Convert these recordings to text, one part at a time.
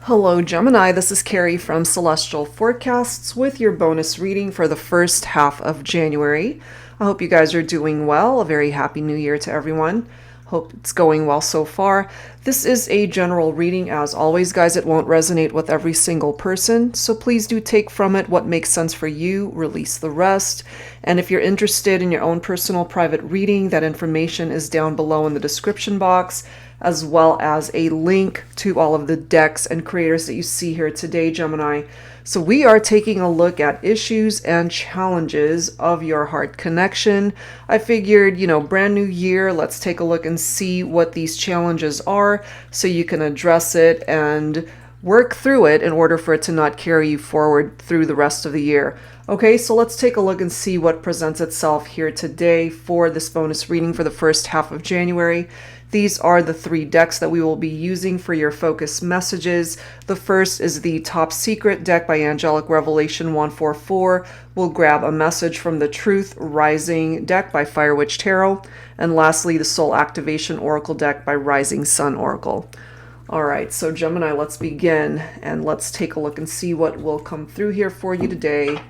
Hello Gemini, this is Carrie from Celestial Forecasts with your bonus reading for the first half of January. I hope you guys are doing well. A very happy new year to everyone. Hope it's going well so far. This is a general reading. As always, guys, it won't resonate with every single person, so please do take from it what makes sense for you, release the rest. And if you're interested in your own personal private reading, that information is down below in the description box, as well as a link to all of the decks and creators that you see here today, Gemini. So we are taking a look at issues and challenges of your heart connection. I figured, brand new year, let's take a look and see what these challenges are so you can address it and work through it in order for it to not carry you forward through the rest of the year. Okay, so let's take a look and see what presents itself here today for this bonus reading for the first half of January. These are the 3 decks that we will be using for your focus messages. The first is the Top Secret deck by Angelic Revelation 144. We'll grab a message from the Truth Rising deck by Fire Witch Tarot. And lastly, the Soul Activation Oracle deck by Rising Sun Oracle. All right, so Gemini, let's begin and let's take a look and see what will come through here for you today.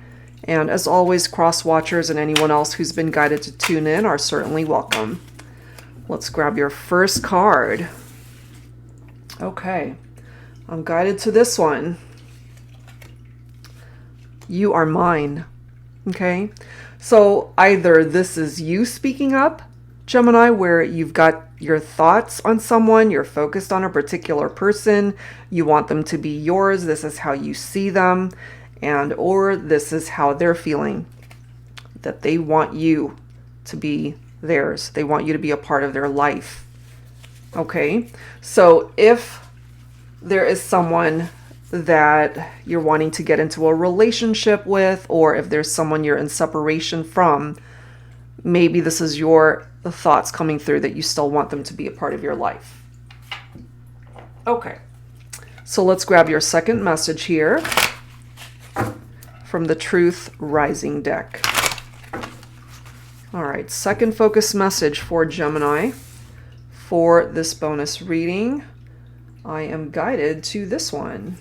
And as always, cross watchers and anyone else who's been guided to tune in are certainly welcome. Let's grab your first card. Okay, I'm guided to this one. You are mine. Okay, so either this is you speaking up, Gemini, where you've got your thoughts on someone, you're focused on a particular person, you want them to be yours, this is how you see them, and or this is how they're feeling, that they want you to be theirs. They want you to be a part of their life. Okay, so if there is someone that you're wanting to get into a relationship with, or if there's someone you're in separation from, maybe this is your thoughts coming through that you still want them to be a part of your life. Okay, so let's grab your second message here from the Truth Rising deck. All right, second focus message for Gemini for this bonus reading. I am guided to this one.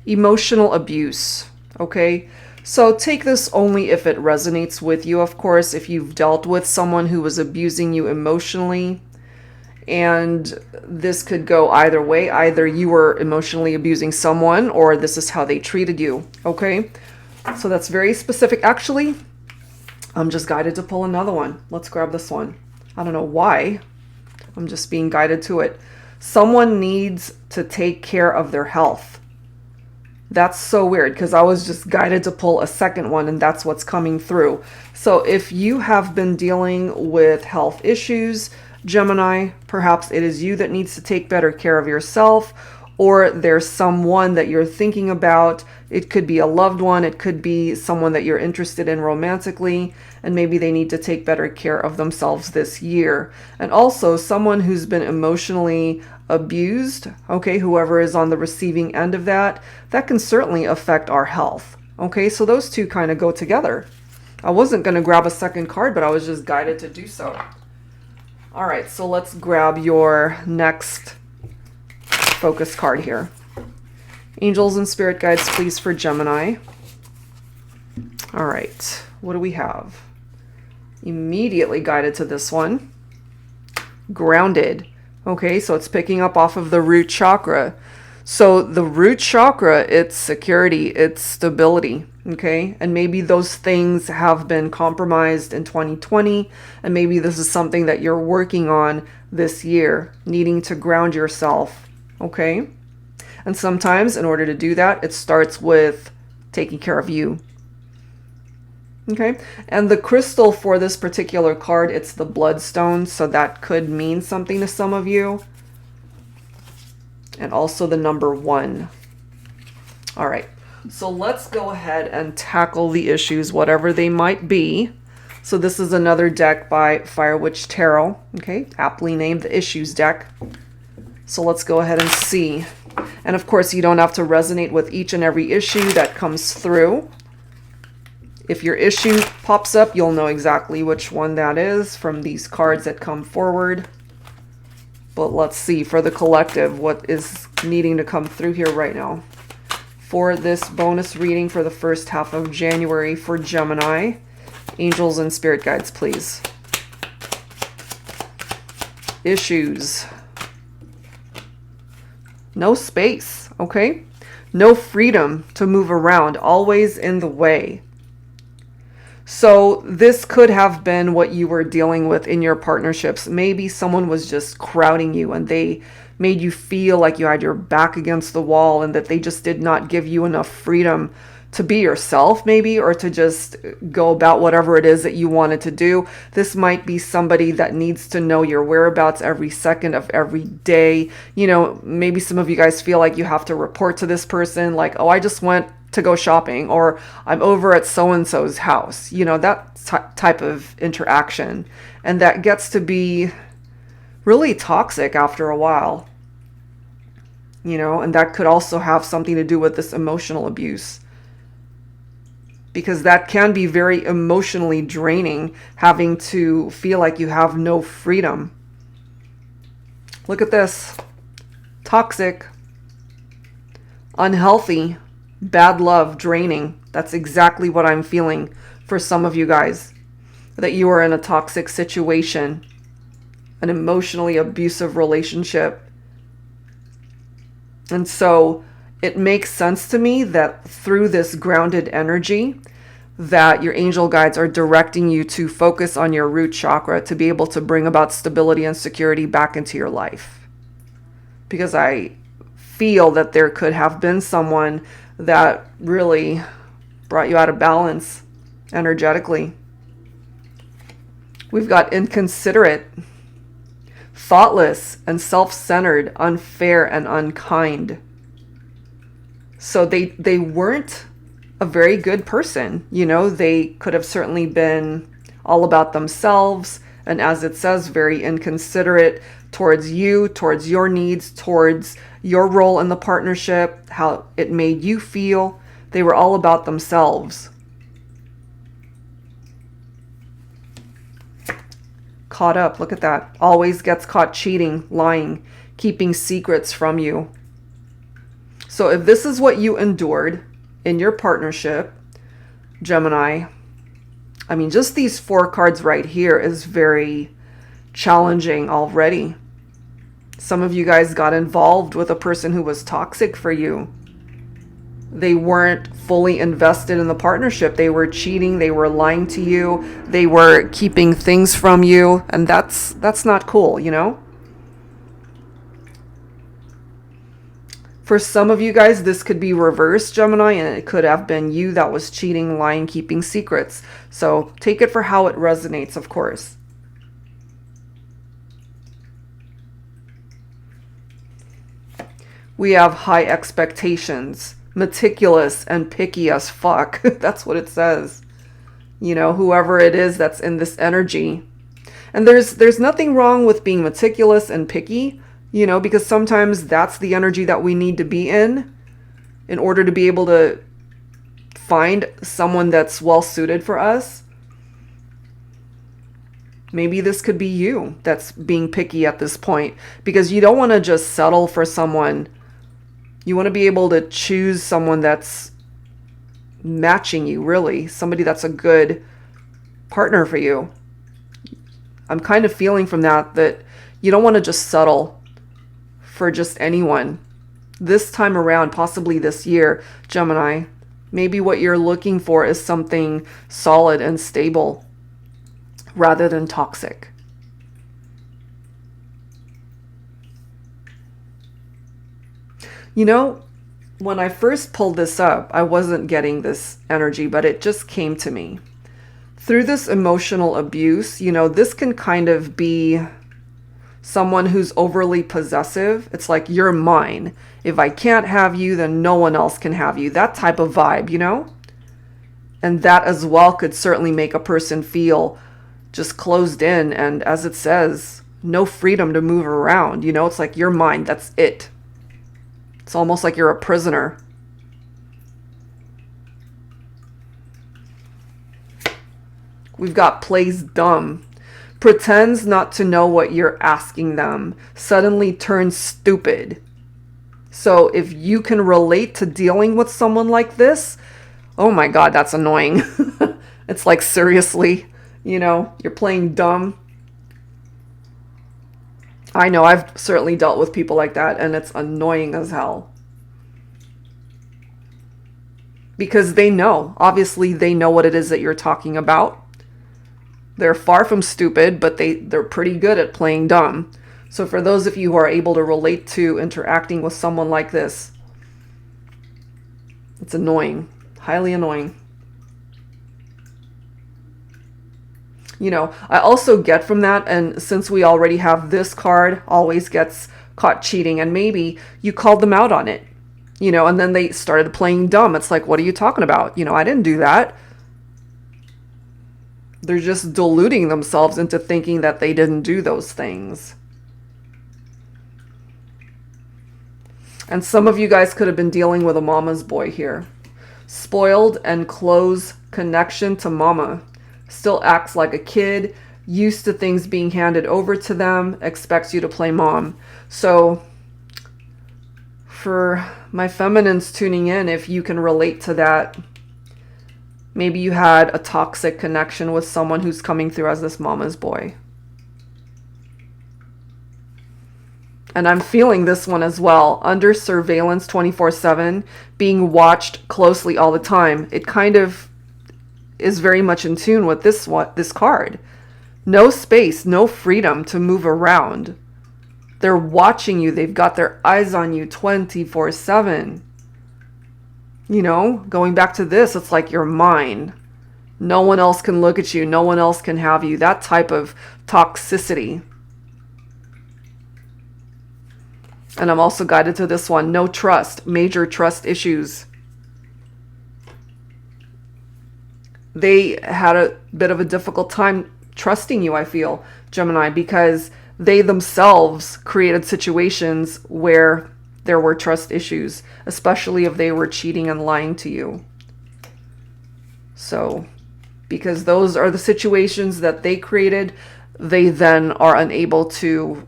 Emotional abuse. Okay, so take this only if it resonates with you, of course. If you've dealt with someone who was abusing you emotionally, and this could go either way. Either you were emotionally abusing someone, or this is how they treated you. Okay, so that's very specific. Actually, I'm just guided to pull another one. Let's grab this one. I don't know why. I'm just being guided to it. Someone needs to take care of their health. That's so weird because I was just guided to pull a second one, and that's what's coming through. So if you have been dealing with health issues, Gemini, perhaps it is you that needs to take better care of yourself, or there's someone that you're thinking about. It could be a loved one, it could be someone that you're interested in romantically, and maybe they need to take better care of themselves this year. And also someone who's been emotionally abused, okay, whoever is on the receiving end of that, that can certainly affect our health. Okay, so those two kind of go together. I wasn't going to grab a second card, but I was just guided to do so. All right, so let's grab your next focus card here. Angels and spirit guides, please, for Gemini. All right, what do we have? Immediately guided to this one. Grounded. Okay, so it's picking up off of the root chakra. So the root chakra, it's security, it's stability. Okay, and maybe those things have been compromised in 2020, and maybe this is something that you're working on this year, needing to ground yourself. Okay, and sometimes in order to do that, it starts with taking care of you. Okay, and the crystal for this particular card, it's the bloodstone, so that could mean something to some of you. And also the number 1. All right, so let's go ahead and tackle the issues, whatever they might be. So this is another deck by Fire Witch Tarot, okay, aptly named the Issues deck. So let's go ahead and see. And of course, you don't have to resonate with each and every issue that comes through. If your issue pops up, you'll know exactly which one that is from these cards that come forward. But let's see for the collective what is needing to come through here right now. For this bonus reading for the first half of January for Gemini, angels and spirit guides, please. Issues. No space, okay? No freedom to move around, always in the way. So this could have been what you were dealing with in your partnerships. Maybe someone was just crowding you and they made you feel like you had your back against the wall and that they just did not give you enough freedom to be yourself, maybe, or to just go about whatever it is that you wanted to do. This might be somebody that needs to know your whereabouts every second of every day. You know, maybe some of you guys feel like you have to report to this person, like, oh, I just went to go shopping, or I'm over at so-and-so's house. You know, that type of interaction. And that gets to be really toxic after a while. You know, and that could also have something to do with this emotional abuse. Because that can be very emotionally draining, having to feel like you have no freedom. Look at this. Toxic. Unhealthy. Bad love. Draining. That's exactly what I'm feeling for some of you guys. That you are in a toxic situation. An emotionally abusive relationship. And so it makes sense to me that through this grounded energy, that your angel guides are directing you to focus on your root chakra to be able to bring about stability and security back into your life. Because I feel that there could have been someone that really brought you out of balance energetically. We've got inconsiderate, thoughtless, and self-centered, unfair, and unkind. So they weren't a very good person. You know, they could have certainly been all about themselves. And as it says, very inconsiderate towards you, towards your needs, towards your role in the partnership, how it made you feel. They were all about themselves. Caught up, look at that. Always gets caught cheating, lying, keeping secrets from you. So if this is what you endured in your partnership, Gemini, I mean, just these 4 cards right here is very challenging already. Some of you guys got involved with a person who was toxic for you. They weren't fully invested in the partnership. They were cheating. They were lying to you. They were keeping things from you. And that's not cool, you know? For some of you guys, this could be reversed, Gemini, and it could have been you that was cheating, lying, keeping secrets. So take it for how it resonates, of course. We have high expectations, meticulous and picky as fuck. That's what it says. You know, whoever it is that's in this energy. And there's nothing wrong with being meticulous and picky. You know, because sometimes that's the energy that we need to be in order to be able to find someone that's well suited for us. Maybe this could be you that's being picky at this point, because you don't want to just settle for someone. You want to be able to choose someone that's matching you, really. Somebody that's a good partner for you. I'm kind of feeling from that you don't want to just settle for just anyone. This time around, possibly this year, Gemini, maybe what you're looking for is something solid and stable rather than toxic. You know, when I first pulled this up, I wasn't getting this energy, but it just came to me. Through this emotional abuse, you know, this can kind of be someone who's overly possessive. It's like, you're mine. If I can't have you, then no one else can have you. That type of vibe, you know? And that as well could certainly make a person feel just closed in. And as it says, no freedom to move around. You know, it's like, you're mine. That's it. It's almost like you're a prisoner. We've got plays dumb. pretends not to know what you're asking them, suddenly turns stupid. So if you can relate to dealing with someone like this, oh my God, that's annoying. It's like, seriously, you know, you're playing dumb. I know, I've certainly dealt with people like that, and it's annoying as hell. Because they know, obviously they know what it is that you're talking about. They're far from stupid, but they're pretty good at playing dumb. So for those of you who are able to relate to interacting with someone like this, it's annoying, highly annoying. You know, I also get from that, and since we already have this card, always gets caught cheating, and maybe you called them out on it, you know, and then they started playing dumb. It's like, what are you talking about? You know, I didn't do that. They're just deluding themselves into thinking that they didn't do those things. And some of you guys could have been dealing with a mama's boy here. Spoiled and close connection to mama. Still acts like a kid, used to things being handed over to them, expects you to play mom. So for my feminines tuning in, if you can relate to that, maybe you had a toxic connection with someone who's coming through as this mama's boy. And I'm feeling this one as well. Under surveillance 24/7, being watched closely all the time. It kind of is very much in tune with this card. No space, no freedom to move around. They're watching you. They've got their eyes on you 24/7. You know, going back to this, it's like you're mine. No one else can look at you. No one else can have you. That type of toxicity. And I'm also guided to this one. No trust. Major trust issues. They had a bit of a difficult time trusting you, I feel, Gemini, because they themselves created situations where there were trust issues, especially if they were cheating and lying to you. So, because those are the situations that they created, they then are unable to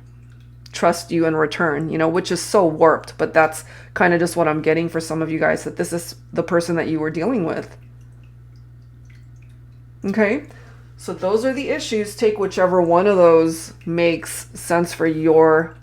trust you in return, you know, which is so warped. But that's kind of just what I'm getting for some of you guys, that this is the person that you were dealing with. Okay, so those are the issues. Take whichever one of those makes sense for your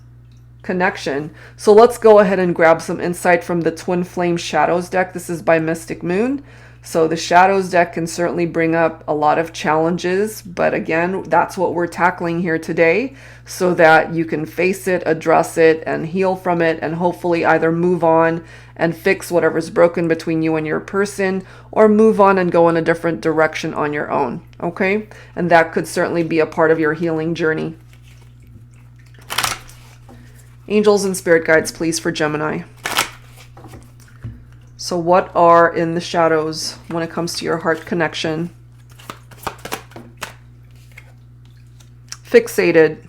connection. So let's go ahead and grab some insight from the Twin Flame Shadows deck. This is by Mystic Moon. So the Shadows deck can certainly bring up a lot of challenges, but again, that's what we're tackling here today, so that you can face it, address it, and heal from it, and hopefully either move on and fix whatever's broken between you and your person, or move on and go in a different direction on your own, okay? And that could certainly be a part of your healing journey. Angels and spirit guides, please, for Gemini. So what are in the shadows when it comes to your heart connection? Fixated.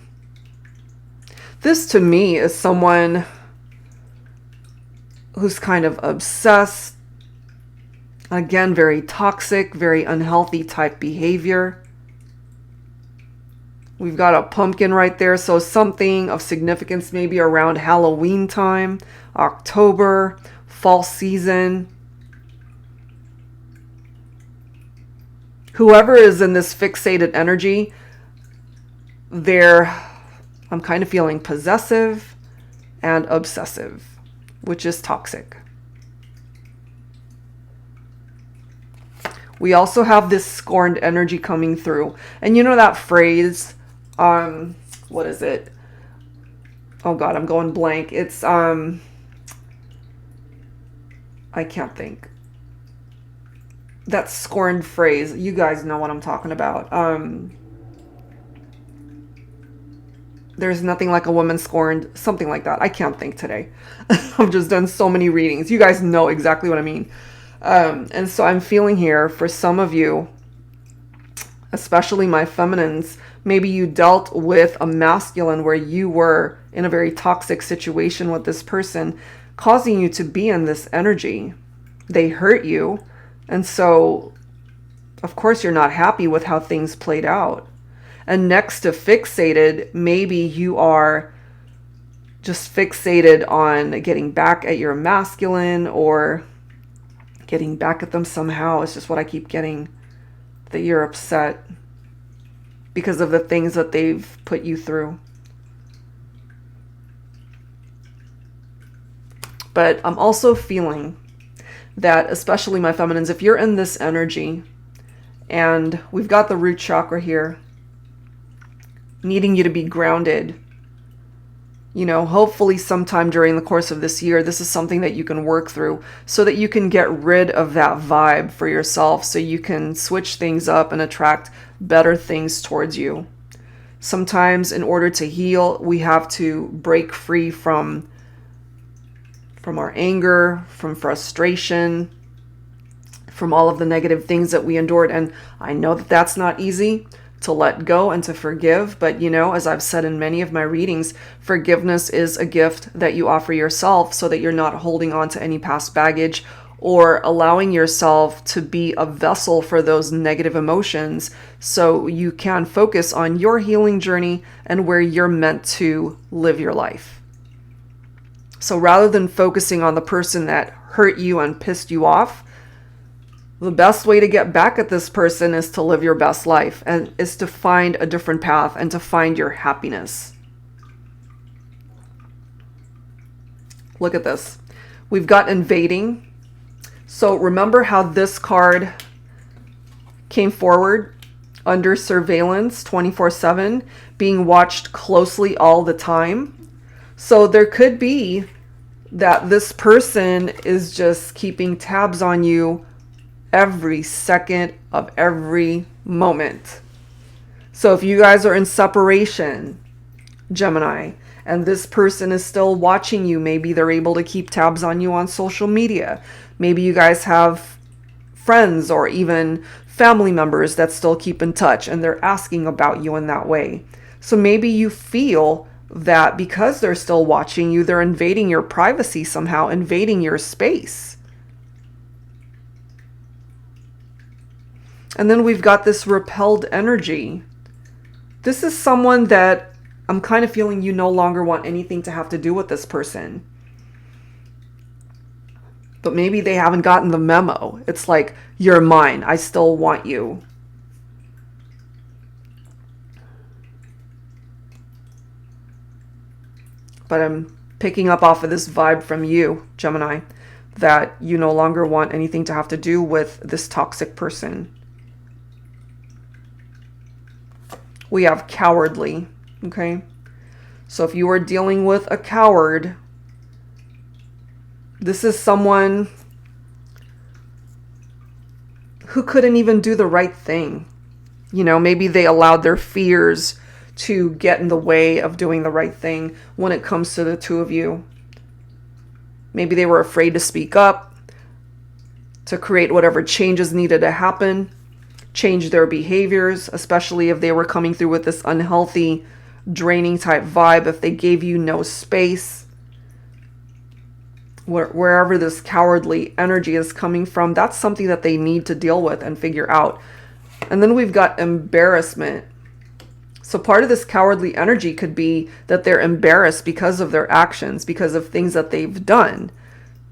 This to me is someone who's kind of obsessed. Again, very toxic, very unhealthy type behavior. We've got a pumpkin right there, so something of significance maybe around Halloween time, October, fall season. Whoever is in this fixated energy, I'm kind of feeling possessive and obsessive, which is toxic. We also have this scorned energy coming through. And you know that phrase, what is it? Oh God, I'm going blank. It's, I can't think. That scorned phrase. You guys know what I'm talking about. There's nothing like a woman scorned. Something like that. I can't think today. I've just done so many readings. You guys know exactly what I mean. And so I'm feeling here for some of you, especially my feminines, maybe you dealt with a masculine where you were in a very toxic situation with this person, causing you to be in this energy. They hurt you. And so, of course, you're not happy with how things played out. And next to fixated, maybe you are just fixated on getting back at your masculine or getting back at them somehow. It's just what I keep getting, that you're upset because of the things that they've put you through. But I'm also feeling that, especially my feminines, if you're in this energy, and we've got the root chakra here, needing you to be grounded, hopefully sometime during the course of this year, this is something that you can work through so that you can get rid of that vibe for yourself, so you can switch things up and attract better things towards you. Sometimes in order to heal, we have to break free from our anger, from frustration, from all of the negative things that we endured. And I know that that's not easy to let go and to forgive. But, as I've said in many of my readings, forgiveness is a gift that you offer yourself so that you're not holding on to any past baggage or allowing yourself to be a vessel for those negative emotions, so you can focus on your healing journey and where you're meant to live your life. So rather than focusing on the person that hurt you and pissed you off, the best way to get back at this person is to live your best life, and is to find a different path and to find your happiness. Look at this. We've got invading. So remember how this card came forward under surveillance 24/7, being watched closely all the time. So there could be that this person is just keeping tabs on you every second of every moment. So if you guys are in separation, Gemini, and this person is still watching you, maybe they're able to keep tabs on you on social media. Maybe you guys have friends or even family members that still keep in touch and they're asking about you in that way. So maybe you feel that because they're still watching you, they're invading your privacy somehow, invading your space. And then we've got this repelled energy. This is someone that I'm kind of feeling you no longer want anything to have to do with this person. But maybe they haven't gotten the memo. It's like, you're mine. I still want you. But I'm picking up off of this vibe from you, Gemini, that you no longer want anything to have to do with this toxic person. We have cowardly, okay? So if you are dealing with a coward, this is someone who couldn't even do the right thing. Maybe they allowed their fears to get in the way of doing the right thing when it comes to the two of you. Maybe they were afraid to speak up, to create whatever changes needed to happen, change their behaviors, especially if they were coming through with this unhealthy, draining type vibe, if they gave you no space. Wherever this cowardly energy is coming from, that's something that they need to deal with and figure out. And then we've got embarrassment. So part of this cowardly energy could be that they're embarrassed because of their actions, because of things that they've done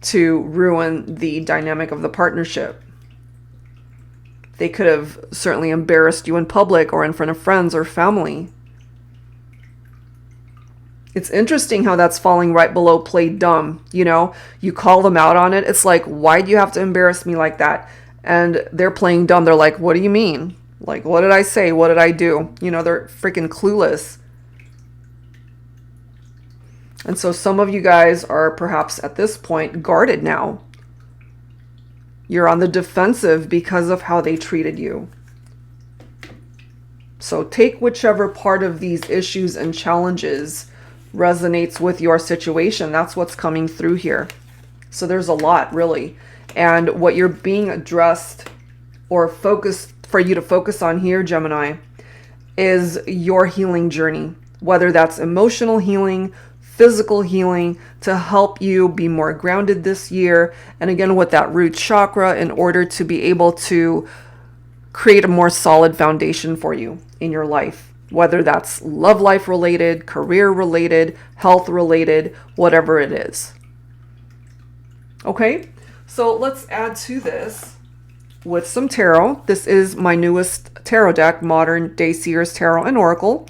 to ruin the dynamic of the partnership. They could have certainly embarrassed you in public or in front of friends or family. It's interesting how that's falling right below play dumb. You call them out on it. It's like, why do you have to embarrass me like that? And they're playing dumb. They're like, what do you mean? Like, what did I say? What did I do? They're freaking clueless. And so some of you guys are perhaps at this point guarded now. You're on the defensive because of how they treated you. So take whichever part of these issues and challenges resonates with your situation. That's what's coming through here. So there's a lot, really. And what you're being addressed or focused for you to focus on here, Gemini, is your healing journey, whether that's emotional healing, physical healing, to help you be more grounded this year. And again, with that root chakra, in order to be able to create a more solid foundation for you in your life, whether that's love life related, career related, health related, whatever it is. Okay, so let's add to this with some tarot. This is my newest tarot deck, Modern Day Seers Tarot and Oracle.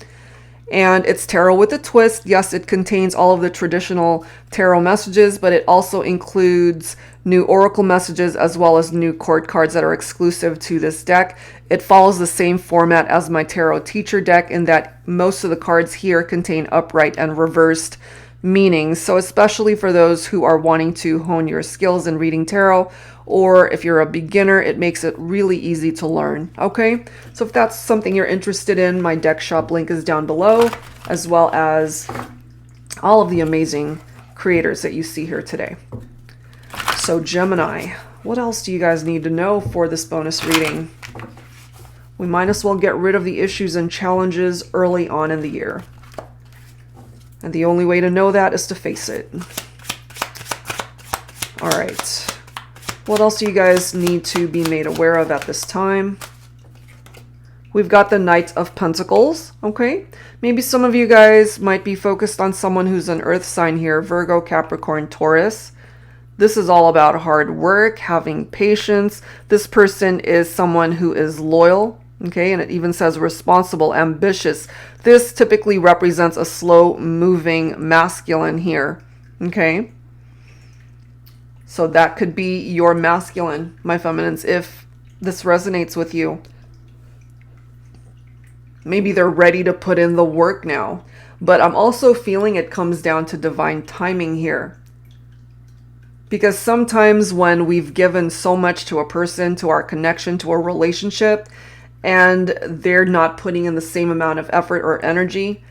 And it's tarot with a twist. Yes, it contains all of the traditional tarot messages, but it also includes new oracle messages as well as new court cards that are exclusive to this deck. It follows the same format as my tarot teacher deck in that most of the cards here contain upright and reversed meanings. So especially for those who are wanting to hone your skills in reading tarot, or if you're a beginner, it makes it really easy to learn. Okay, so if that's something you're interested in, my deck shop link is down below, as well as all of the amazing creators that you see here today. So Gemini, what else do you guys need to know for this bonus reading? We might as well get rid of the issues and challenges early on in the year. And the only way to know that is to face it. All right. What else do you guys need to be made aware of at this time? We've got the Knight of Pentacles, okay? Maybe some of you guys might be focused on someone who's an earth sign here, Virgo, Capricorn, Taurus. This is all about hard work, having patience. This person is someone who is loyal, okay? And it even says responsible, ambitious. This typically represents a slow-moving masculine here, okay? So that could be your masculine, my feminines, if this resonates with you. Maybe they're ready to put in the work now. But I'm also feeling it comes down to divine timing here. Because sometimes when we've given so much to a person, to our connection, to a relationship, and they're not putting in the same amount of effort or energy,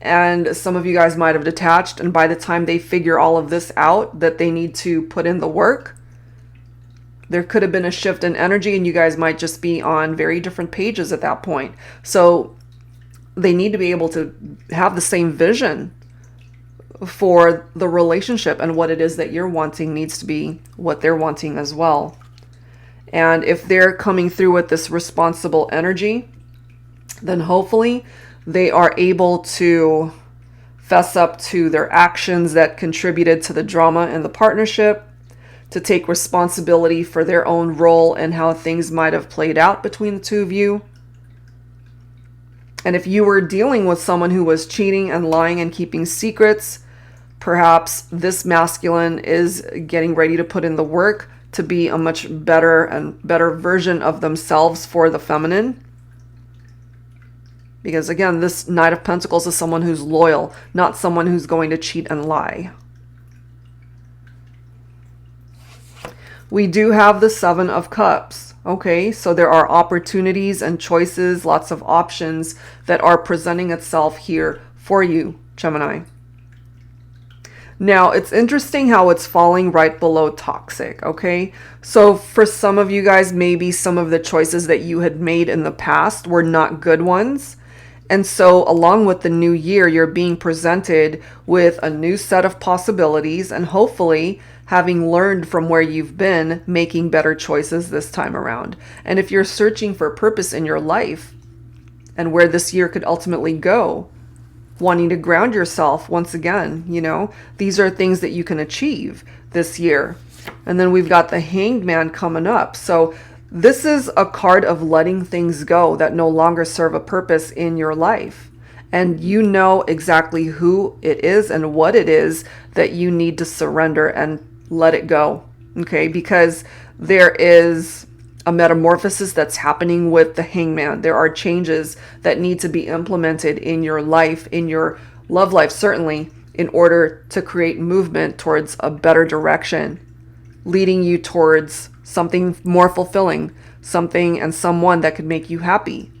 and some of you guys might have detached, and by the time they figure all of this out, that they need to put in the work, there could have been a shift in energy, and you guys might just be on very different pages at that point. So they need to be able to have the same vision for the relationship, and what it is that you're wanting needs to be what they're wanting as well. And if they're coming through with this responsible energy, then hopefully they are able to fess up to their actions that contributed to the drama in the partnership, to take responsibility for their own role and how things might have played out between the two of you. And if you were dealing with someone who was cheating and lying and keeping secrets, perhaps this masculine is getting ready to put in the work to be a much better version of themselves for the feminine. Because again, this Knight of Pentacles is someone who's loyal, not someone who's going to cheat and lie. We do have the Seven of Cups. Okay, so there are opportunities and choices, lots of options that are presenting itself here for you, Gemini. Now, it's interesting how it's falling right below toxic, okay? So for some of you guys, maybe some of the choices that you had made in the past were not good ones. And so along with the new year, you're being presented with a new set of possibilities, and hopefully having learned from where you've been, making better choices this time around. And if you're searching for purpose in your life and where this year could ultimately go, wanting to ground yourself once again, you know, these are things that you can achieve this year. And then we've got the Hanged Man coming up. So this is a card of letting things go that no longer serve a purpose in your life. And you know exactly who it is and what it is that you need to surrender and let it go. Okay, because there is a metamorphosis that's happening with the Hangman. There are changes that need to be implemented in your life, in your love life, certainly, in order to create movement towards a better direction, leading you towards something more fulfilling, something and someone that could make you happy.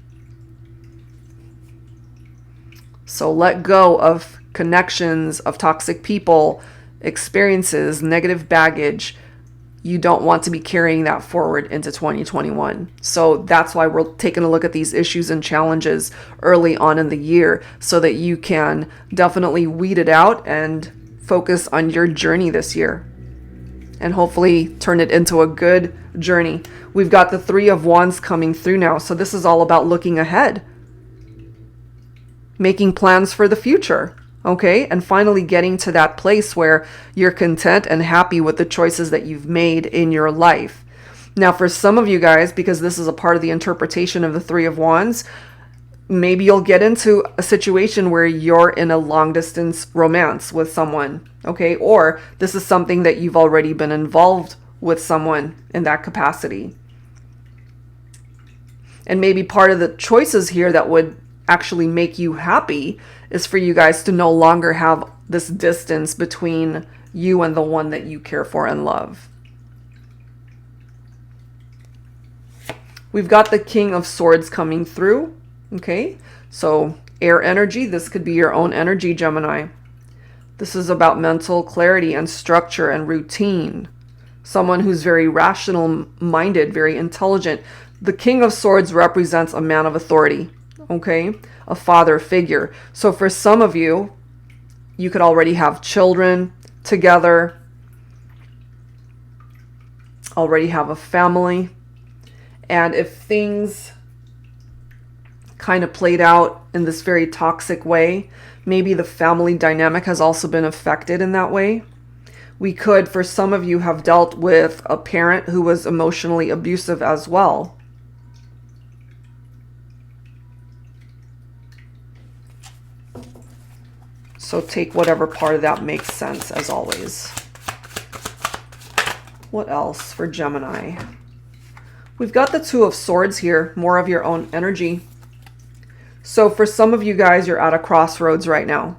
So let go of connections, of toxic people, experiences, negative baggage. You don't want to be carrying that forward into 2021. So that's why we're taking a look at these issues and challenges early on in the year, so that you can definitely weed it out and focus on your journey this year and hopefully turn it into a good journey. We've got the Three of Wands coming through now. So this is all about looking ahead. making plans for the future, okay? And finally getting to that place where you're content and happy with the choices that you've made in your life. Now, for some of you guys, because this is a part of the interpretation of the Three of Wands, maybe you'll get into a situation where you're in a long distance romance with someone, okay? Or this is something that you've already been involved with someone in that capacity. And maybe part of the choices here that would actually make you happy is for you guys to no longer have this distance between you and the one that you care for and love. We've got the King of Swords coming through, okay? So air energy, this could be your own energy, Gemini. This is about mental clarity and structure and routine. Someone who's very rational-minded, very intelligent. The King of Swords represents a man of authority, okay? A father figure. So for some of you, you could already have children together, already have a family. And if things kind of played out in this very toxic way, maybe the family dynamic has also been affected in that way. We could, for some of you, have dealt with a parent who was emotionally abusive as well. So take whatever part of that makes sense, as always. What else for Gemini? We've got the Two of Swords here, more of your own energy. So for some of you guys, you're at a crossroads right now.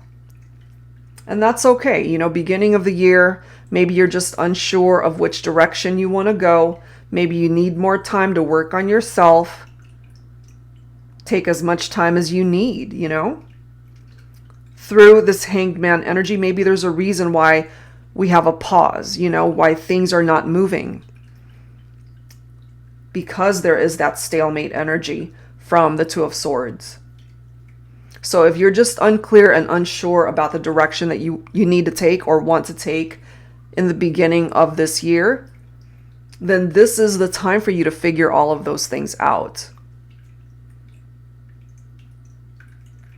And that's okay. You know, beginning of the year, maybe you're just unsure of which direction you want to go. Maybe you need more time to work on yourself. Take as much time as you need, you know. Through this Hanged Man energy, maybe there's a reason why we have a pause, you know, why things are not moving. Because there is that stalemate energy from the Two of Swords. So if you're just unclear and unsure about the direction that you need to take or want to take in the beginning of this year, then this is the time for you to figure all of those things out.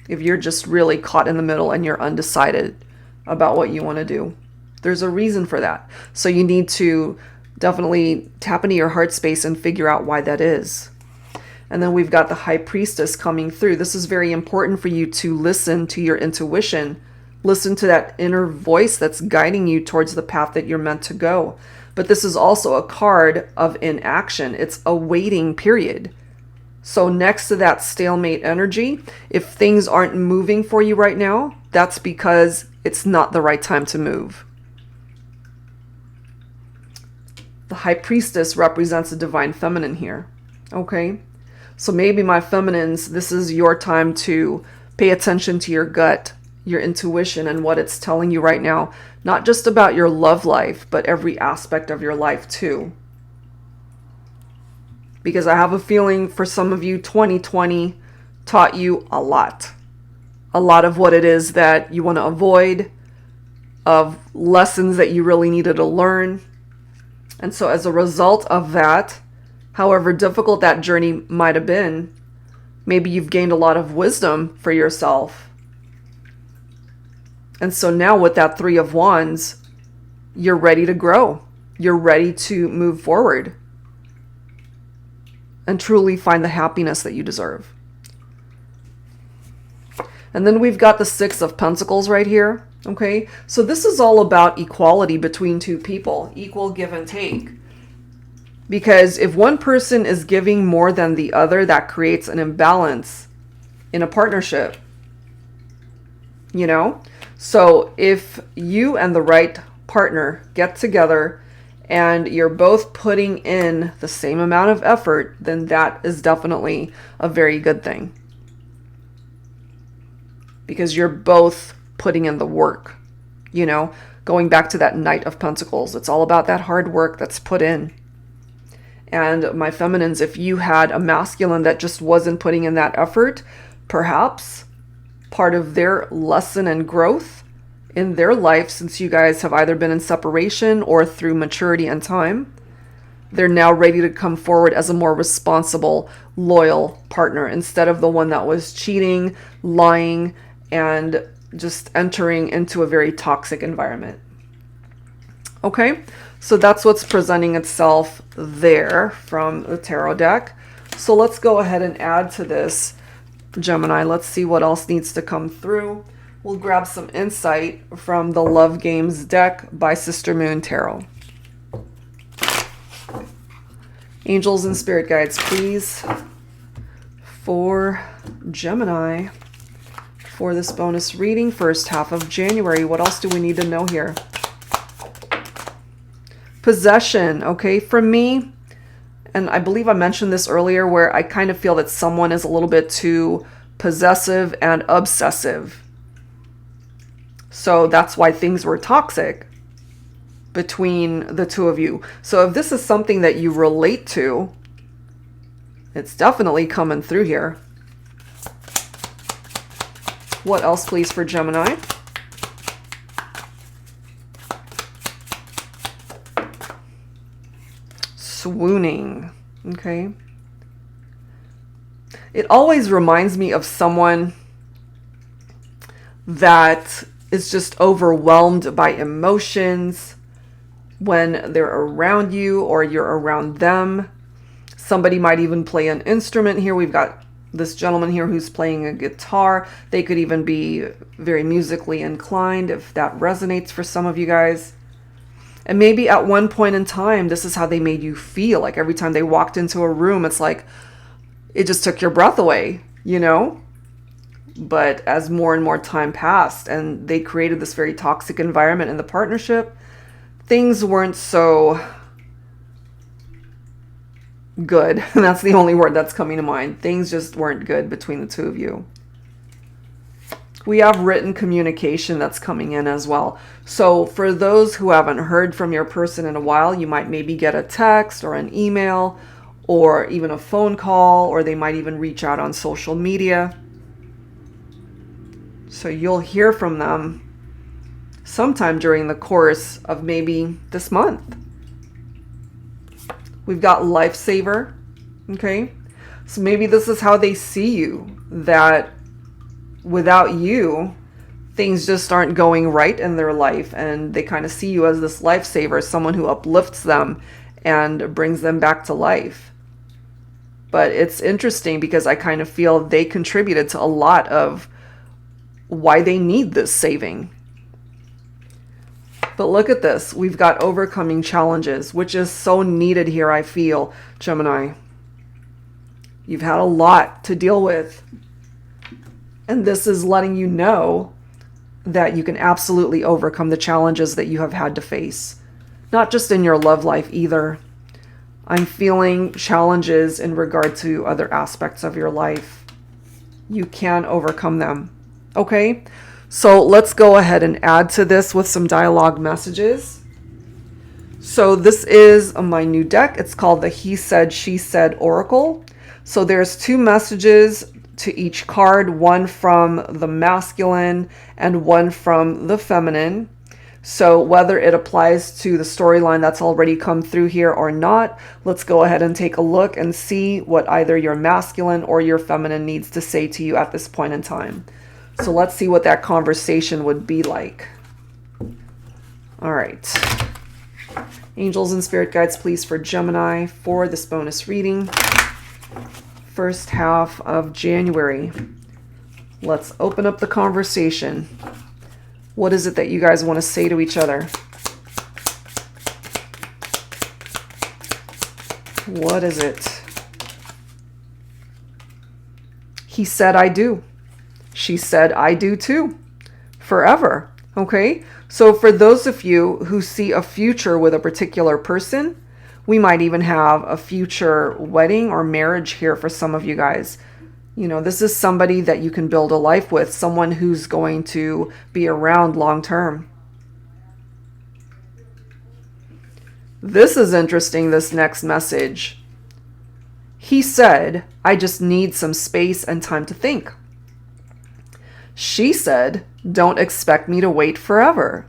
If you're just really caught in the middle and you're undecided about what you want to do, there's a reason for that. So you need to definitely tap into your heart space and figure out why that is. And then we've got the High Priestess coming through. This is very important for you to listen to your intuition. Listen to that inner voice that's guiding you towards the path that you're meant to go. But this is also a card of inaction. It's a waiting period. So next to that stalemate energy, if things aren't moving for you right now, that's because it's not the right time to move. The High Priestess represents the divine feminine here, okay? So maybe my feminines, this is your time to pay attention to your gut, your intuition, and what it's telling you right now. Not just about your love life, but every aspect of your life too. Because I have a feeling for some of you, 2020 taught you a lot. A lot of what it is that you want to avoid, of lessons that you really needed to learn. And so as a result of that, however difficult that journey might have been, maybe you've gained a lot of wisdom for yourself. And so now with that Three of Wands, you're ready to grow. You're ready to move forward and truly find the happiness that you deserve. And then we've got the Six of Pentacles right here. Okay, so this is all about equality between two people, equal give and take. Because if one person is giving more than the other, that creates an imbalance in a partnership. You know? So if you and the right partner get together and you're both putting in the same amount of effort, then that is definitely a very good thing. Because you're both putting in the work, you know, going back to that Knight of Pentacles. It's all about that hard work that's put in. And my feminines, if you had a masculine that just wasn't putting in that effort, perhaps part of their lesson and growth in their life, since you guys have either been in separation or through maturity and time, they're now ready to come forward as a more responsible, loyal partner instead of the one that was cheating, lying, and just entering into a very toxic environment. Okay, so that's what's presenting itself there from the tarot deck. So let's go ahead and add to this, Gemini. Let's see what else needs to come through. We'll grab some insight from the Love Games deck by Sister Moon Tarot. Angels and spirit guides, please, for Gemini for this bonus reading, first half of January. What else do we need to know here? Possession, okay, for me, and I believe I mentioned this earlier, where I kind of feel that someone is a little bit too possessive and obsessive. So that's why things were toxic between the two of you. So if this is something that you relate to, it's definitely coming through here. What else, please, for Gemini? Swooning. Okay. It always reminds me of someone that is just overwhelmed by emotions when they're around you or you're around them. Somebody might even play an instrument here. We've got this gentleman here who's playing a guitar. They could even be very musically inclined, if that resonates for some of you guys. And maybe at one point in time, this is how they made you feel. Like every time they walked into a room, it's like it just took your breath away, you know? But as more and more time passed and they created this very toxic environment in the partnership, things weren't so good. And that's the only word that's coming to mind. Things just weren't good between the two of you. We have written communication that's coming in as well. So for those who haven't heard from your person in a while, you might maybe get a text or an email or even a phone call, or they might even reach out on social media. So you'll hear from them sometime during the course of maybe this month. We've got lifesaver, okay? So maybe this is how they see you, that without you, things just aren't going right in their life, and they kind of see you as this lifesaver, someone who uplifts them and brings them back to life. But it's interesting because I kind of feel they contributed to a lot of why they need this saving. But look at this. We've got overcoming challenges, which is so needed here, I feel, Gemini. You've had a lot to deal with. And this is letting you know that you can absolutely overcome the challenges that you have had to face. Not just in your love life either. I'm feeling challenges in regard to other aspects of your life. You can overcome them. Okay? So let's go ahead and add to this with some dialogue messages. So this is my new deck. It's called the He Said, She Said Oracle. So there's 2 messages to each card, one from the masculine and one from the feminine. So whether it applies to the storyline that's already come through here or not, let's go ahead and take a look and see what either your masculine or your feminine needs to say to you at this point in time. So let's see what that conversation would be like. All right. Angels and spirit guides, please, for Gemini for this bonus reading. First half of January. Let's open up the conversation. What is it that you guys want to say to each other? What is it? He said, I do. She said, I do too. Forever. Okay? So for those of you who see a future with a particular person, we might even have a future wedding or marriage here for some of you guys. You know, this is somebody that you can build a life with, someone who's going to be around long term. This is interesting, this next message. He said, I just need some space and time to think. She said, don't expect me to wait forever.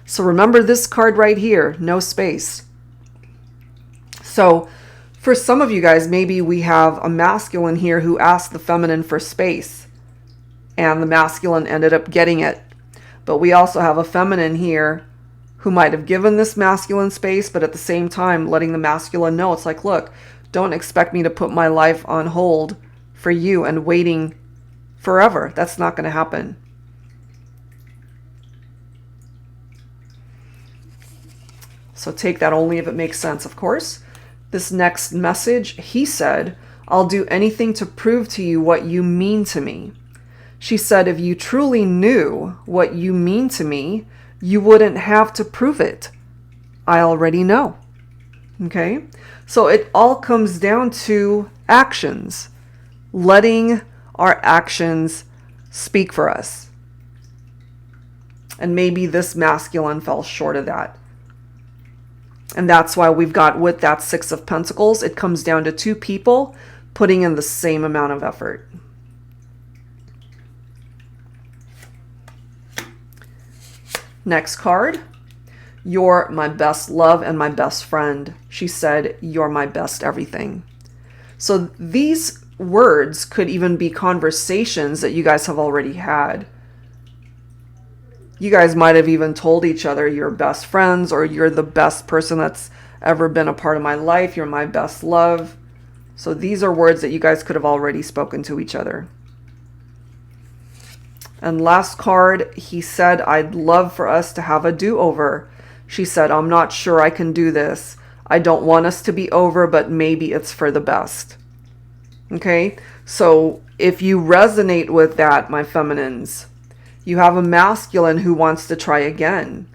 So remember this card right here, no space. So for some of you guys, maybe we have a masculine here who asked the feminine for space, and the masculine ended up getting it. But we also have a feminine here who might have given this masculine space, but at the same time letting the masculine know, it's like, look, don't expect me to put my life on hold for you and waiting forever. That's not going to happen. So take that only if it makes sense, of course. This next message, he said, I'll do anything to prove to you what you mean to me. She said, if you truly knew what you mean to me, you wouldn't have to prove it. I already know. Okay? So it all comes down to actions. Letting our actions speak for us. And maybe this masculine fell short of that. And that's why we've got, with that Six of Pentacles, it comes down to two people putting in the same amount of effort. Next card. You're my best love and my best friend. She said, you're my best everything. So these words could even be conversations that you guys have already had. You guys might have even told each other you're best friends, or you're the best person that's ever been a part of my life. You're my best love. So these are words that you guys could have already spoken to each other. And last card, he said, I'd love for us to have a do-over. She said, I'm not sure I can do this. I don't want us to be over, but maybe it's for the best. Okay? So if you resonate with that, my feminines, you have a masculine who wants to try again.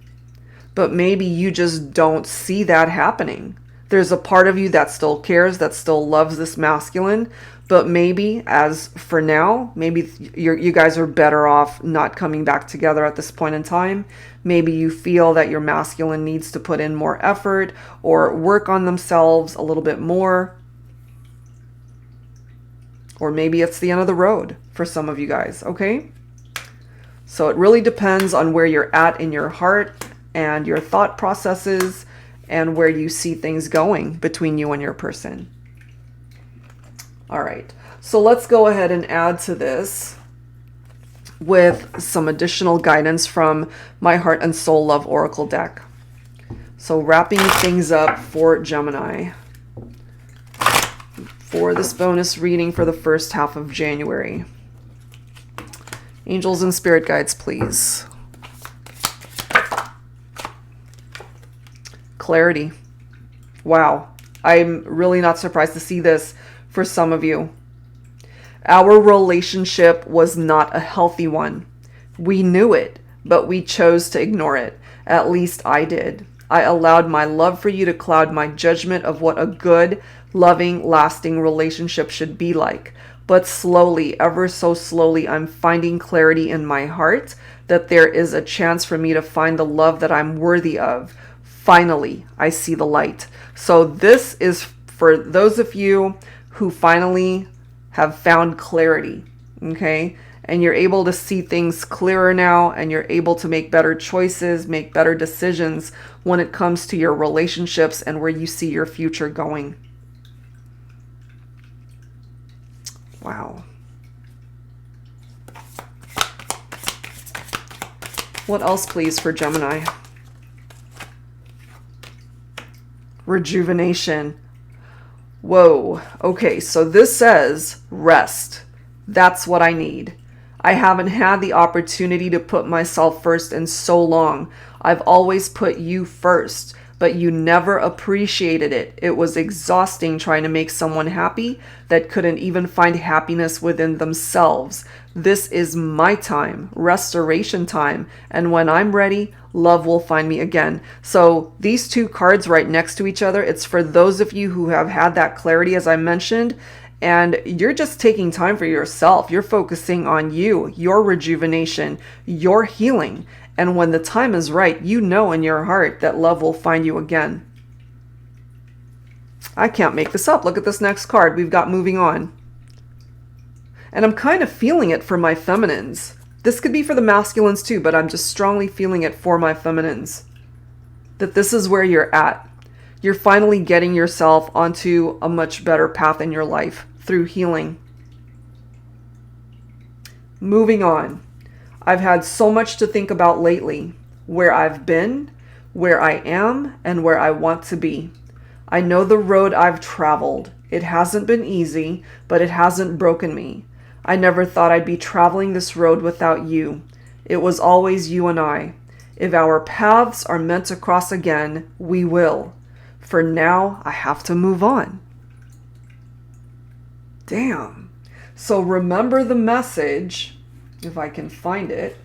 But maybe you just don't see that happening. There's a part of you that still cares, that still loves this masculine. But maybe, as for now, maybe you guys are better off not coming back together at this point in time. Maybe you feel that your masculine needs to put in more effort or work on themselves a little bit more. Or maybe it's the end of the road for some of you guys, okay? So it really depends on where you're at in your heart and your thought processes and where you see things going between you and your person. All right, so let's go ahead and add to this with some additional guidance from my Heart and Soul Love Oracle deck. So wrapping things up for Gemini for this bonus reading for the first half of January. Angels and spirit guides, please. Clarity. Wow. I'm really not surprised to see this for some of you. Our relationship was not a healthy one. We knew it, but we chose to ignore it. At least I did. I allowed my love for you to cloud my judgment of what a good, loving, lasting relationship should be like. But slowly, ever so slowly, I'm finding clarity in my heart that there is a chance for me to find the love that I'm worthy of. Finally, I see the light. So this is for those of you who finally have found clarity, okay? And you're able to see things clearer now, and you're able to make better choices, make better decisions when it comes to your relationships and where you see your future going. Wow. What else, please, for Gemini? Rejuvenation. Whoa. Okay, so this says rest. That's what I need. I haven't had the opportunity to put myself first in so long. I've always put you first, but you never appreciated it. It was exhausting trying to make someone happy that couldn't even find happiness within themselves. This is my time, restoration time, and when I'm ready, love will find me again. So these two cards right next to each other, it's for those of you who have had that clarity, as I mentioned, and you're just taking time for yourself. You're focusing on you, your rejuvenation, your healing. And when the time is right, you know in your heart that love will find you again. I can't make this up. Look at this next card. We've got moving on. And I'm kind of feeling it for my feminines. This could be for the masculines too, but I'm just strongly feeling it for my feminines. That this is where you're at. You're finally getting yourself onto a much better path in your life through healing. Moving on. I've had so much to think about lately. Where I've been, where I am, and where I want to be. I know the road I've traveled. It hasn't been easy, but it hasn't broken me. I never thought I'd be traveling this road without you. It was always you and I. If our paths are meant to cross again, we will. For now, I have to move on. Damn. So remember the message, if I can find it,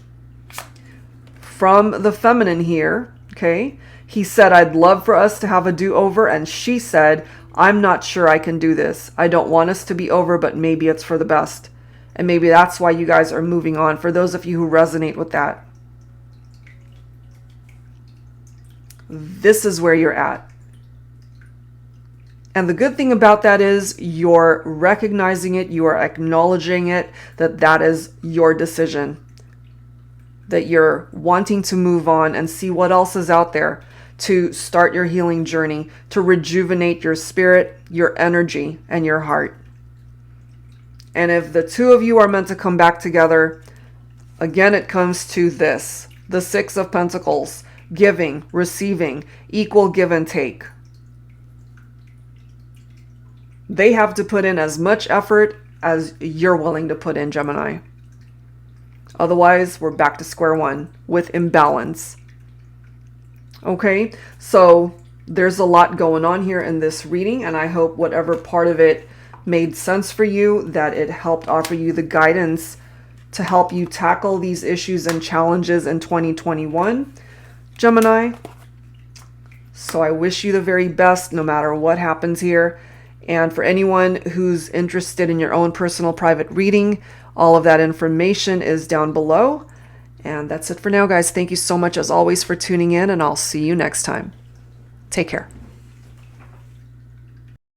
from the feminine here, okay? He said, I'd love for us to have a do-over, and she said, I'm not sure I can do this. I don't want us to be over, but maybe it's for the best. And maybe that's why you guys are moving on, for those of you who resonate with that. This is where you're at. And the good thing about that is you're recognizing it, you are acknowledging it, that that is your decision. That you're wanting to move on and see what else is out there to start your healing journey, to rejuvenate your spirit, your energy, and your heart. And if the two of you are meant to come back together, again, it comes to this, the Six of Pentacles, giving, receiving, equal give and take. They have to put in as much effort as you're willing to put in, Gemini. Otherwise, we're back to square one with imbalance. Okay, so there's a lot going on here in this reading, and I hope whatever part of it made sense for you, that it helped offer you the guidance to help you tackle these issues and challenges in 2021, Gemini. So I wish you the very best no matter what happens here. And for anyone who's interested in your own personal private reading, all of that information is down below. And that's it for now, guys. Thank you so much, as always, for tuning in, and I'll see you next time. Take care.